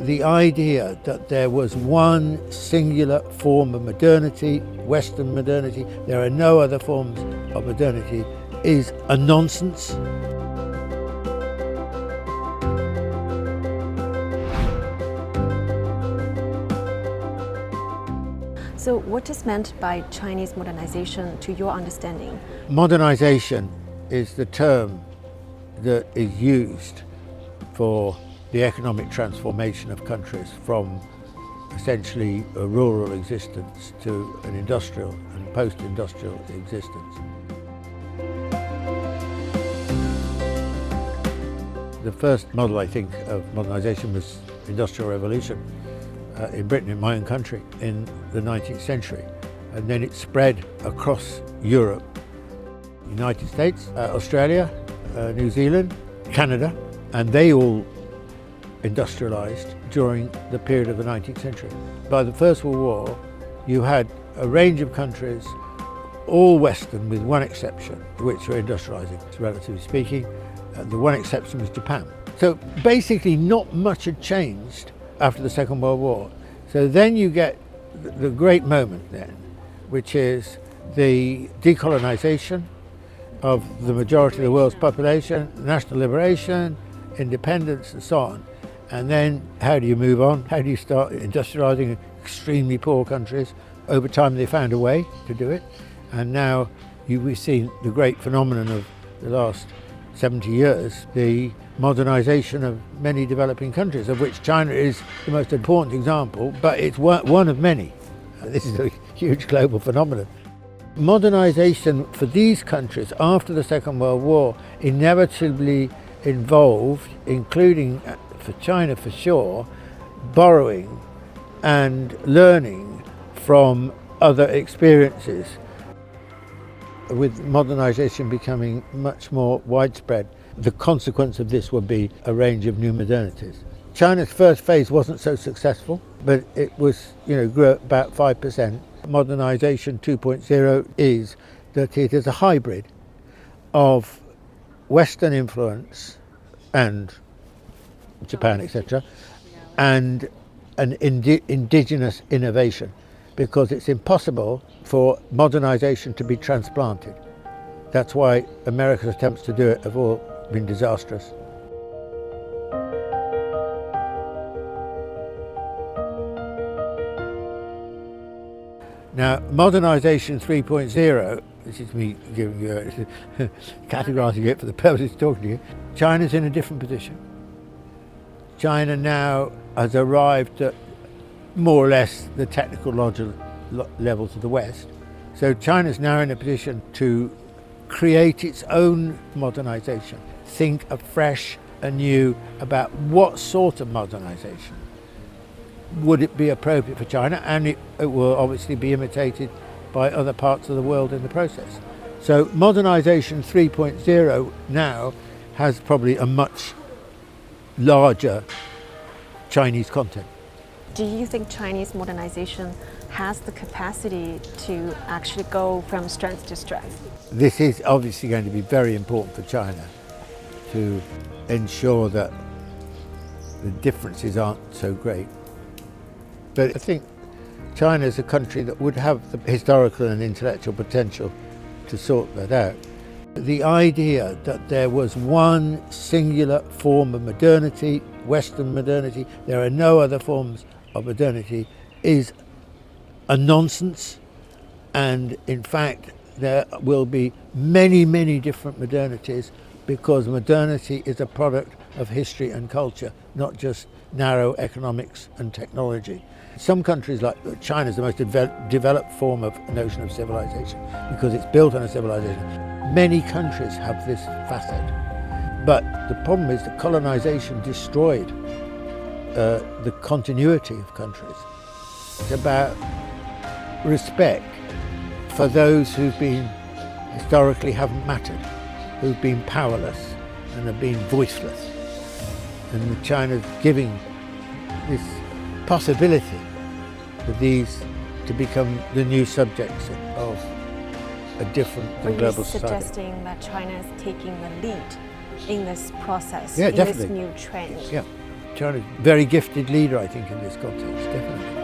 The idea that there was one singular form of modernity, Western modernity, there are no other forms of modernity, is a nonsense. So what is meant by Chinese modernization to your understanding? Modernization is the term that is used for the economic transformation of countries from essentially a rural existence to an industrial and post-industrial existence. The first model, I think, of modernisation was the Industrial Revolution in Britain, in my own country, in the 19th century. And then it spread across Europe, United States, Australia, New Zealand, Canada, and they all industrialised during the period of the 19th century. By the First World War, you had a range of countries, all Western with one exception, which were industrialising, relatively speaking. The one exception was Japan. So basically not much had changed after the Second World War. So then you get the great moment then, which is the decolonisation of the majority of the world's population, national liberation, independence and so on. And then how do you move on? How do you start industrialising extremely poor countries? Over time they found a way to do it. And now we've seen the great phenomenon of the last 70 years, the modernisation of many developing countries, of which China is the most important example, but it's one of many. This is a huge global phenomenon. Modernisation for these countries after the Second World War inevitably involved, including for China for sure, borrowing and learning from other experiences. With modernisation becoming much more widespread, the consequence of this would be a range of new modernities. China's first phase wasn't so successful, but it was, grew at about 5%. Modernisation 2.0 is that it is a hybrid of Western influence and Japan, etc., and an indigenous innovation, because it's impossible for modernisation to be transplanted. That's why America's attempts to do it have all been disastrous. Now, Modernisation 3.0, this is me giving you categorising it for the purpose of talking to you, China's in a different position. China now has arrived at more or less the technological levels of the West. So China's now in a position to create its own modernisation, think afresh, anew about what sort of modernisation would it be appropriate for China, and it will obviously be imitated by other parts of the world in the process. So Modernisation 3.0 now has probably a much larger Chinese content. Do you think Chinese modernization has the capacity to actually go from strength to strength? This is obviously going to be very important for China to ensure that the differences aren't so great. But I think China is a country that would have the historical and intellectual potential to sort that out. The idea that there was one singular form of modernity, Western modernity, there are no other forms of modernity, is a nonsense. And in fact, there will be many, many different modernities, because modernity is a product of history and culture, not just narrow economics and technology. Some countries, like China, is the most developed form of notion of civilization because it's built on a civilization. Many countries have this facet, but the problem is that colonization destroyed the continuity of countries. It's about respect for those who've been historically haven't mattered, who've been powerless and have been voiceless. And China's giving this possibility for these to become the new subjects of a different and global society. Are you suggesting that China is taking the lead in this process, Yeah, in definitely. this new trend? Yeah. China's a very gifted leader, I think, in this context, definitely.